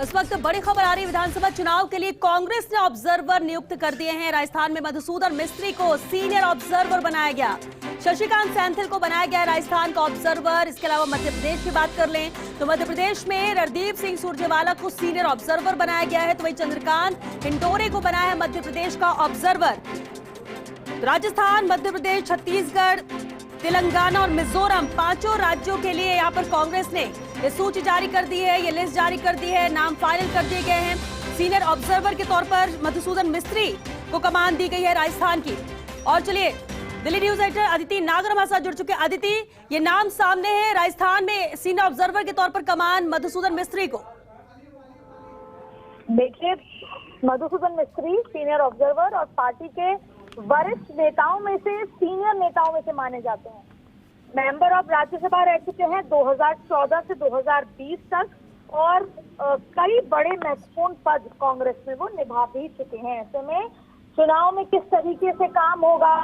इस वक्त बड़ी खबर आ रही है। विधानसभा चुनाव के लिए कांग्रेस ने ऑब्जर्वर नियुक्त कर दिए हैं। राजस्थान में मधुसूदन मिस्त्री को सीनियर ऑब्जर्वर बनाया गया। शशिकांत सैंथिल को बनाया गया राजस्थान का ऑब्जर्वर। इसके अलावा मध्य प्रदेश की बात कर लें तो मध्य प्रदेश में रणदीप सिंह सुरजेवाला को सीनियर ऑब्जर्वर बनाया गया है, तो वहीं चंद्रकांत हिंडोरे को बनाया है मध्य प्रदेश का ऑब्जर्वर। राजस्थान, मध्य प्रदेश, छत्तीसगढ़, तेलंगाना और मिजोरम पांचों राज्यों के लिए यहां पर कांग्रेस ने ये सूची जारी कर दी है, ये लिस्ट जारी कर दी है, नाम फाइनल कर दिए गए हैं। सीनियर ऑब्जर्वर के तौर पर मधुसूदन मिस्त्री को कमान दी गई है राजस्थान की। और चलिए, दिल्ली न्यूज एडिटर अदिति नागर हमारे साथ जुड़ चुके हैं। अदिति, ये नाम सामने है, राजस्थान में सीनियर ऑब्जर्वर के तौर पर कमान मधुसूदन मिस्त्री को। देखिए, मधुसूदन मिस्त्री सीनियर ऑब्जर्वर और पार्टी के वरिष्ठ नेताओं में से, सीनियर नेताओं में से माने जाते हैं। मेंबर ऑफ राज्यसभा रह चुके हैं 2014 से 2020 तक और कई बड़े महत्वपूर्ण पद कांग्रेस में वो निभा भी चुके हैं। ऐसे में चुनाव में किस तरीके से काम होगा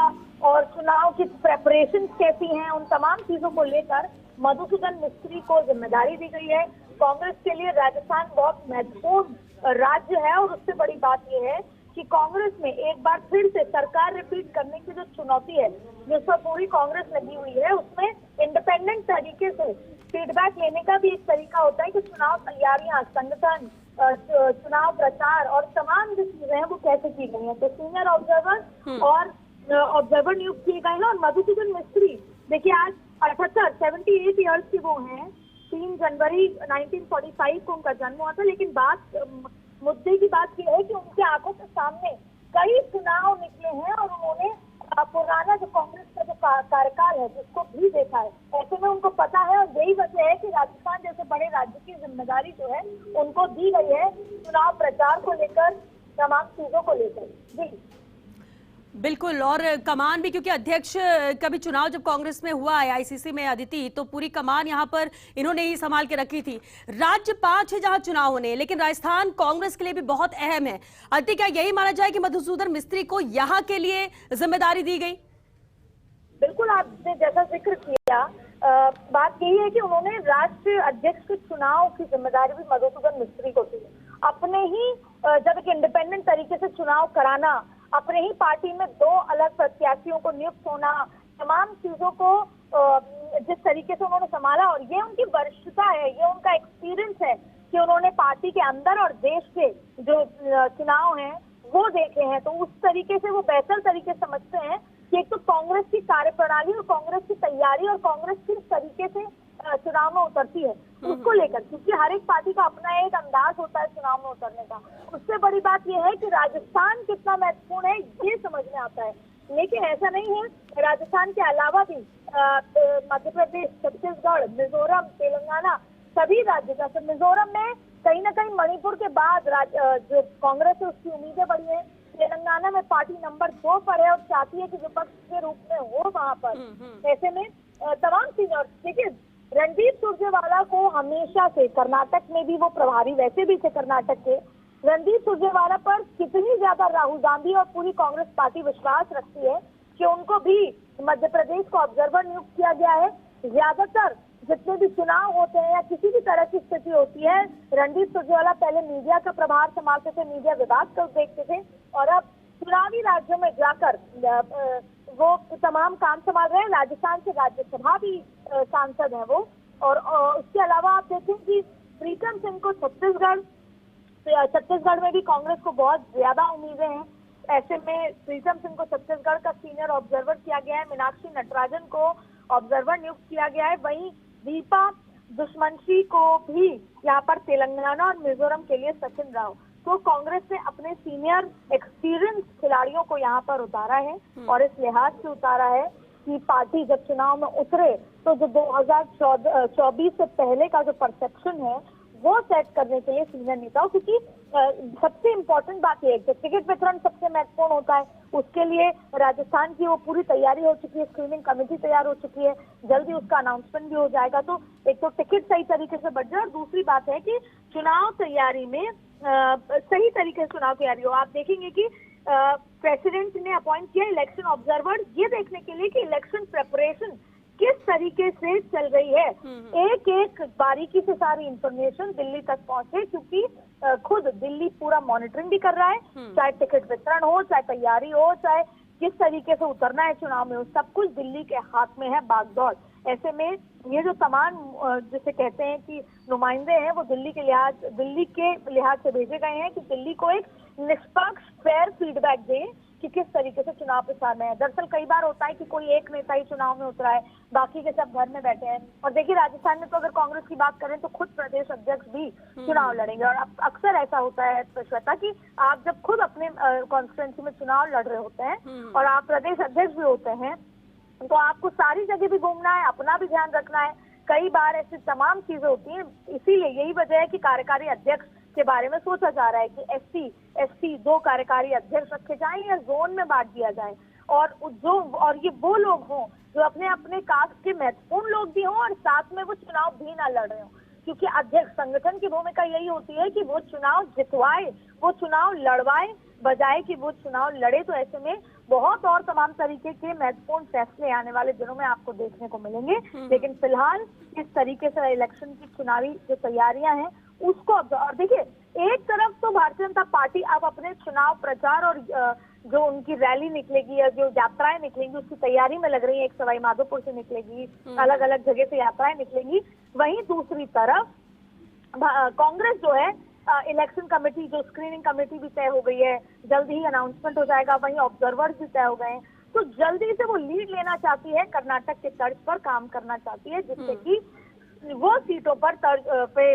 और चुनाव की प्रेपरेशन कैसी हैं, उन तमाम चीजों को लेकर मधुसूदन मिस्त्री को जिम्मेदारी दी गई है। कांग्रेस के लिए राजस्थान बहुत महत्वपूर्ण राज्य है और उससे बड़ी बात यह है कि कांग्रेस में एक बार फिर से सरकार रिपीट करने की जो चुनौती है, जिस पर पूरी कांग्रेस लगी हुई है, उसमें इंडिपेंडेंट तरीके से फीडबैक लेने का भी एक तरीका होता है कि चुनाव तैयारियां, संगठन, चुनाव प्रचार और तमाम जो चीजें हैं वो कैसे की गई हैं। तो सीनियर ऑब्जर्वर और ऑब्जर्वर नियुक्त किए गए हैं। और मधुसूदन मिस्त्री, देखिए, आज 78 ईयर्स की वो हैं। 3 जनवरी 1945 को उनका जन्म हुआ था। लेकिन मुद्दे की बात यह है कि उनके आंखों के सामने कई चुनाव निकले हैं और उन्होंने पुराना जो कांग्रेस का जो कार्यकाल है जिसको भी देखा है। ऐसे में उनको पता है और यही वजह है कि राजस्थान जैसे बड़े राज्य की जिम्मेदारी जो है उनको दी गई है चुनाव प्रचार को लेकर, तमाम चीजों को लेकर। जी बिल्कुल, और कमान भी, क्योंकि अध्यक्ष का भी चुनाव जब कांग्रेस में हुआ है आईसीसी में अदिति, तो पूरी कमान यहाँ पर इन्होंने ही संभाल के रखी थी। राज्य 5 है जहां चुनाव होने, लेकिन राजस्थान कांग्रेस के लिए भी बहुत अहम है। अदिति, क्या यही माना जाए कि मधुसूदन मिस्त्री को यहाँ के लिए जिम्मेदारी दी गई? बिल्कुल, आपने जैसा जिक्र किया, बात यही है कि उन्होंने राष्ट्रीय अध्यक्ष के चुनाव की जिम्मेदारी भी मधुसूदन मिस्त्री को दी। अपने ही जब एक इंडिपेंडेंट तरीके से चुनाव कराना, अपने ही पार्टी में 2 अलग प्रत्याशियों को नियुक्त होना, तमाम चीजों को जिस तरीके से उन्होंने संभाला, और ये उनकी वरिष्ठता है, ये उनका एक्सपीरियंस है कि उन्होंने पार्टी के अंदर और देश के जो चुनाव हैं वो देखे हैं। तो उस तरीके से वो बेहतर तरीके से समझते हैं कि एक तो कांग्रेस की कार्यप्रणाली और कांग्रेस की तैयारी और कांग्रेस किस तरीके से चुनाव में उतरती है उसको लेकर, क्योंकि हर एक पार्टी का अपना एक अंदाज होता है चुनाव में उतरने का। उससे बड़ी बात यह है कि राजस्थान कितना महत्वपूर्ण है ये समझ में आता है। लेकिन ऐसा नहीं है, राजस्थान के अलावा भी मध्य प्रदेश, छत्तीसगढ़, मिजोरम, तेलंगाना, सभी राज्य, जैसे मिजोरम में कहीं ना कहीं मणिपुर के बाद जो कांग्रेस है उसकी उम्मीदें बढ़ी है। तेलंगाना में पार्टी नंबर 2 पर है और चाहती है कि विपक्ष के रूप में हो वहां पर। ऐसे में तमाम चीजें, देखिए, रणदीप सुरजेवाला को हमेशा से कर्नाटक में भी वो प्रभारी वैसे भी थे कर्नाटक के। रणदीप सुरजेवाला पर कितनी ज्यादा राहुल गांधी और पूरी कांग्रेस पार्टी विश्वास रखती है कि उनको भी मध्य प्रदेश को ऑब्जर्वर नियुक्त किया गया है। ज्यादातर जितने भी चुनाव होते हैं या किसी भी तरह की स्थिति होती है, रणदीप सुरजेवाला पहले मीडिया का प्रभार संभालते थे, मीडिया विभाग को देखते थे, और अब चुनावी राज्यों में जाकर वो तमाम काम संभाल रहे हैं। राजस्थान से राज्यसभा भी सांसद है वो। और उसके अलावा आप देखें कि प्रीतम सिंह को छत्तीसगढ़ में भी कांग्रेस को बहुत ज्यादा उम्मीदें हैं। ऐसे में प्रीतम सिंह को छत्तीसगढ़ का सीनियर ऑब्जर्वर किया गया है। मीनाक्षी नटराजन को ऑब्जर्वर नियुक्त किया गया है। वहीं दीपा दुश्मनशी को भी यहाँ पर तेलंगाना और मिजोरम के लिए सचिन राव। तो कांग्रेस ने अपने सीनियर एक्सपीरियंस खिलाड़ियों को यहाँ पर उतारा है और इस लिहाज से उतारा है कि पार्टी जब चुनाव में उतरे तो जो 2024 से पहले का जो परसेप्शन है वो सेट करने के लिए सीनियर नेताओं, क्योंकि सबसे इम्पोर्टेंट बात यह है कि टिकट वितरण सबसे महत्वपूर्ण होता है। उसके लिए राजस्थान की वो पूरी तैयारी हो चुकी है, स्क्रीनिंग कमेटी तैयार हो चुकी है, जल्दी उसका अनाउंसमेंट भी हो जाएगा। तो एक तो टिकट सही तरीके से बढ़ जाए और दूसरी बात है कि चुनाव तैयारी में सही तरीके से चुनाव तैयारी हो। आप देखेंगे कि प्रेसिडेंट ने अपॉइंट किया इलेक्शन ऑब्जर्वर ये देखने के लिए कि इलेक्शन प्रेपरेशन किस तरीके से चल रही है, एक एक बारीकी से सारी इंफॉर्मेशन दिल्ली तक पहुंचे, क्योंकि खुद दिल्ली पूरा मॉनिटरिंग भी कर रहा है, चाहे टिकट वितरण हो, चाहे तैयारी हो, चाहे किस तरीके से उतरना है चुनाव में, सब कुछ दिल्ली के हाथ में है बागडोर। ऐसे में ये जो तमाम जिसे कहते हैं कि नुमाइंदे हैं, वो दिल्ली के लिहाज से भेजे गए हैं कि दिल्ली को एक निष्पक्ष फेयर फीडबैक दें कि किस तरीके से चुनाव प्रचार में है। दरअसल कई बार होता है कि कोई एक नेता ही चुनाव में उतरा है, बाकी के सब घर में बैठे हैं। और देखिए राजस्थान में तो अगर कांग्रेस की बात करें तो खुद प्रदेश अध्यक्ष भी चुनाव लड़ेंगे, और अक्सर ऐसा होता है श्वेता कि आप जब खुद अपने कॉन्स्टिट्यूंसी में चुनाव लड़ रहे होते हैं और आप प्रदेश अध्यक्ष भी होते हैं, तो आपको सारी जगह भी घूमना है, अपना भी ध्यान रखना है। कई बार ऐसी तमाम चीजें होती हैं, इसीलिए यही वजह है कि कार्यकारी अध्यक्ष के बारे में सोचा जा रहा है कि एसटी 2 कार्यकारी अध्यक्ष रखे जाएं या जोन में बांट दिया जाए, और ये वो लोग हों जो अपने अपने कास्ट के महत्वपूर्ण लोग भी हों और साथ में वो चुनाव भी ना लड़ रहे हों, क्योंकि अध्यक्ष संगठन की भूमिका यही होती है कि वो चुनाव जितवाए, वो चुनाव लड़वाए, बजाय कि वो चुनाव लड़े। तो ऐसे में बहुत और तमाम तरीके के महत्वपूर्ण फैसले आने वाले दिनों में आपको देखने को मिलेंगे, लेकिन फिलहाल इस तरीके से इलेक्शन की चुनावी जो तैयारियां हैं उसको, और देखिए एक तरफ तो भारतीय जनता पार्टी अब अपने चुनाव प्रचार और जो उनकी रैली निकलेगी या जो यात्राएं निकलेंगी उसकी तैयारी में लग रही है। एक सवाई माधोपुर से निकलेगी, अलग अलग जगह से यात्राएं निकलेंगी। वहीं दूसरी तरफ कांग्रेस जो है, इलेक्शन कमेटी जो स्क्रीनिंग कमेटी भी तय हो गई है, जल्द ही अनाउंसमेंट हो जाएगा, वहीं ऑब्जर्वर्स भी तय हो गए हैं, तो जल्दी से वो लीड लेना चाहती है, कर्नाटक के तर्ज पर काम करना चाहती है, जिससे कि वो सीटों पर पे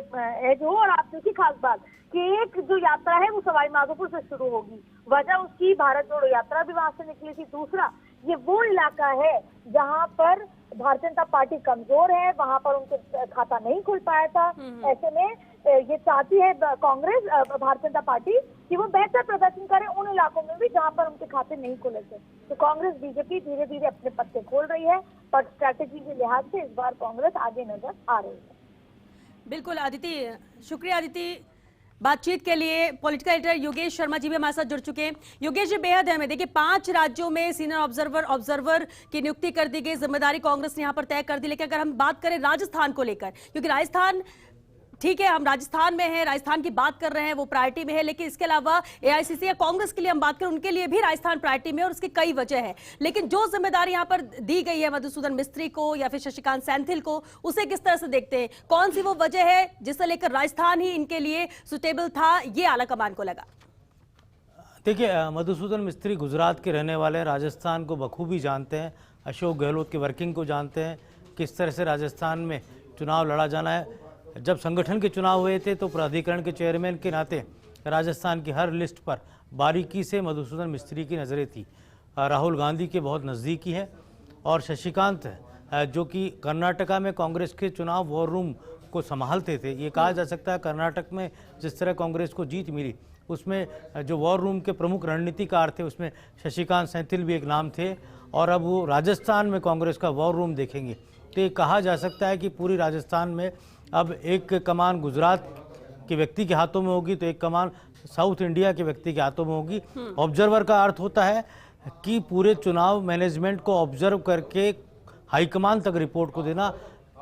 एज हो। और आप देखिए खास बात कि एक जो यात्रा है वो सवाई माधोपुर से शुरू होगी, वजह उसकी भारत जोड़ो यात्रा भी वहां से निकली थी। दूसरा, ये वो इलाका है जहां पर भारतीय जनता पार्टी कमजोर है, वहां पर उनके खाता नहीं खुल पाया था। ऐसे में ये चाहती है कांग्रेस, भारतीय जनता पार्टी, कि वो बेहतर प्रदर्शन करे उन इलाकों में भी जहां पर उनके खाते नहीं खुले थे। तो कांग्रेस बीजेपी धीरे धीरे अपने पत्ते खोल रही है, पर स्ट्रैटेजी के लिहाज से इस बार कांग्रेस आगे नजर आ रही है। बिल्कुल आदिति, शुक्रिया आदिति। बातचीत के लिए पॉलिटिकल एडिटर योगेश शर्मा जी भी हमारे साथ जुड़ चुके हैं। योगेश जी, बेहद अहम है। देखिए 5 राज्यों में सीनियर ऑब्जर्वर की नियुक्ति कर दी गई, जिम्मेदारी कांग्रेस ने यहां पर तय कर दी। लेकिन अगर हम बात करें राजस्थान को लेकर, क्योंकि राजस्थान, ठीक है हम राजस्थान में हैं, राजस्थान की बात कर रहे हैं, वो प्रायोरिटी में है, लेकिन इसके अलावा एआईसीसी या कांग्रेस के लिए हम बात करें, उनके लिए भी राजस्थान प्रायोरिटी में, और उसकी कई वजह है। लेकिन जो जिम्मेदारी यहां पर दी गई है मधुसूदन मिस्त्री को या फिर शशिकांत सैंथिल को, उसे किस तरह से देखते हैं? कौन सी वो वजह है जिसे लेकर राजस्थान ही इनके लिए सुटेबल था, ये आला कमान को लगा? देखिए, मधुसूदन मिस्त्री गुजरात के रहने वाले, राजस्थान को बखूबी जानते हैं, अशोक गहलोत की वर्किंग को जानते हैं, किस तरह से राजस्थान में चुनाव लड़ा जाना है। जब संगठन के चुनाव हुए थे तो प्राधिकरण के चेयरमैन के नाते राजस्थान की हर लिस्ट पर बारीकी से मधुसूदन मिस्त्री की नज़रें थी। राहुल गांधी के बहुत नज़दीकी है, और शशिकांत जो कि कर्नाटका में कांग्रेस के चुनाव वॉर रूम को संभालते थे। ये कहा जा सकता है कर्नाटक में जिस तरह कांग्रेस को जीत मिली, उसमें जो वॉर रूम के प्रमुख रणनीतिकार थे उसमें शशिकांत सैंथिल भी एक नाम थे, और अब वो राजस्थान में कांग्रेस का वॉर रूम देखेंगे। तो ये कहा जा सकता है कि पूरी राजस्थान में अब एक कमान गुजरात के व्यक्ति के हाथों में होगी, तो एक कमान साउथ इंडिया के व्यक्ति के हाथों में होगी। ऑब्जर्वर का अर्थ होता है कि पूरे चुनाव मैनेजमेंट को ऑब्जर्व करके हाईकमान तक रिपोर्ट को देना,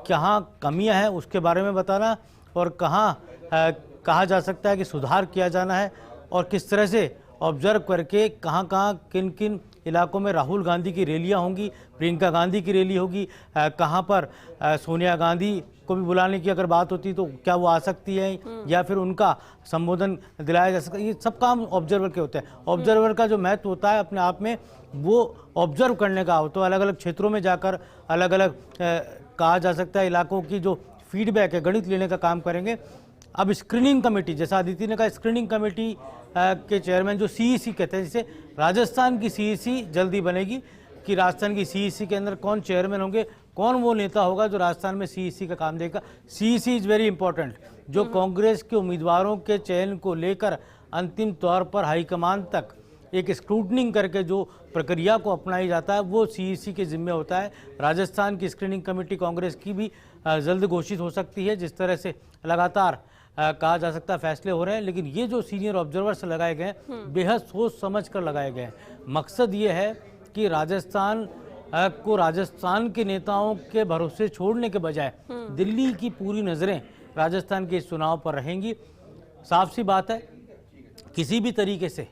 कहाँ कमियां हैं उसके बारे में बताना, और कहाँ कहा जा सकता है कि सुधार किया जाना है, और किस तरह से ऑब्जर्व करके कहाँ किन किन इलाकों में राहुल गांधी की रैलियां होंगी, प्रियंका गांधी की रैली होगी, कहाँ पर सोनिया गांधी को भी बुलाने की अगर बात होती तो क्या वो आ सकती है, या फिर उनका संबोधन दिलाया जा सकता है। ये सब काम ऑब्जर्वर के होते हैं। ऑब्जर्वर का जो महत्व होता है अपने आप में, वो ऑब्जर्व करने का हो, तो अलग अलग क्षेत्रों में जाकर अलग अलग कहा जा सकता है इलाकों की जो फीडबैक है, गणित लेने का काम करेंगे। अब स्क्रीनिंग कमेटी, जैसा अदिति ने कहा, स्क्रीनिंग कमेटी के चेयरमैन जो सीईसी कहते हैं, जैसे राजस्थान की सीईसी जल्दी बनेगी कि राजस्थान की सीईसी के अंदर कौन चेयरमैन होंगे, कौन वो नेता होगा जो राजस्थान में सीईसी का काम देगा। सीईसी इज़ वेरी इंपॉर्टेंट, जो कांग्रेस के उम्मीदवारों के चयन को लेकर अंतिम तौर पर हाईकमान तक एक स्क्रूटनिंग करके जो प्रक्रिया को अपनाई जाता है, वो सीईसी के जिम्मे होता है। राजस्थान की स्क्रीनिंग कमेटी कांग्रेस की भी जल्द घोषित हो सकती है। जिस तरह से लगातार कहा जा सकता है फैसले हो रहे हैं, लेकिन ये जो सीनियर ऑब्जर्वर्स लगाए गए हैं बेहद सोच समझ कर लगाए गए हैं। मकसद ये है कि राजस्थान को राजस्थान के नेताओं के भरोसे छोड़ने के बजाय दिल्ली की पूरी नज़रें राजस्थान के इस चुनाव पर रहेंगी। साफ सी बात है, किसी भी तरीके से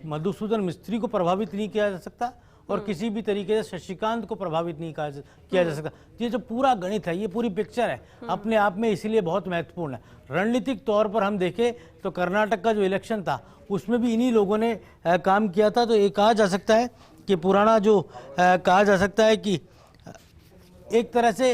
मधुसूदन मिस्त्री को प्रभावित नहीं किया जा सकता और किसी भी तरीके से शशिकांत को प्रभावित नहीं किया जा सकता। ये जो पूरा गणित है, ये पूरी पिक्चर है, अपने आप में इसलिए बहुत महत्वपूर्ण है। रणनीतिक तौर पर हम देखें तो कर्नाटक का जो इलेक्शन था उसमें भी इन्हीं लोगों ने काम किया था। तो ये कहा जा सकता है कि पुराना जो कहा जा सकता है कि एक तरह से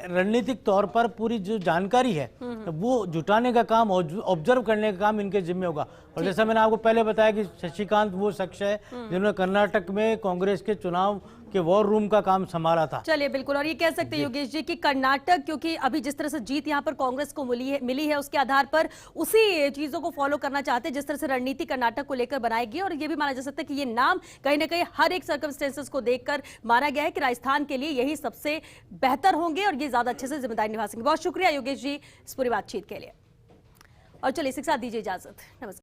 रणनीतिक तौर पर पूरी जो जानकारी है वो जुटाने का काम, ऑब्जर्व करने का काम इनके जिम्मे होगा। और जैसा मैंने आपको पहले बताया कि शशिकांत वो शख्स है जिन्होंने कर्नाटक में कांग्रेस के चुनाव के वॉर रूम का काम संभाला था। चलिए बिल्कुल, और ये कह सकते हैं योगेश जी कि कर्नाटक, क्योंकि अभी जिस तरह से जीत यहाँ पर कांग्रेस को मिली है उसके आधार पर उसी चीजों को फॉलो करना चाहते हैं जिस तरह से रणनीति कर्नाटक को लेकर बनाई गई। और ये भी माना जा सकता है कि ये नाम कहीं ना कहीं हर एक सर्कमस्टेंसेस को देखकर माना गया है कि राजस्थान के लिए यही सबसे बेहतर होंगे और ये ज्यादा अच्छे से जिम्मेदारी निभा सकेंगे। बहुत शुक्रिया योगेश जी इस पूरी बातचीत के लिए। और चलिए इसके साथ दीजिए इजाजत। नमस्कार।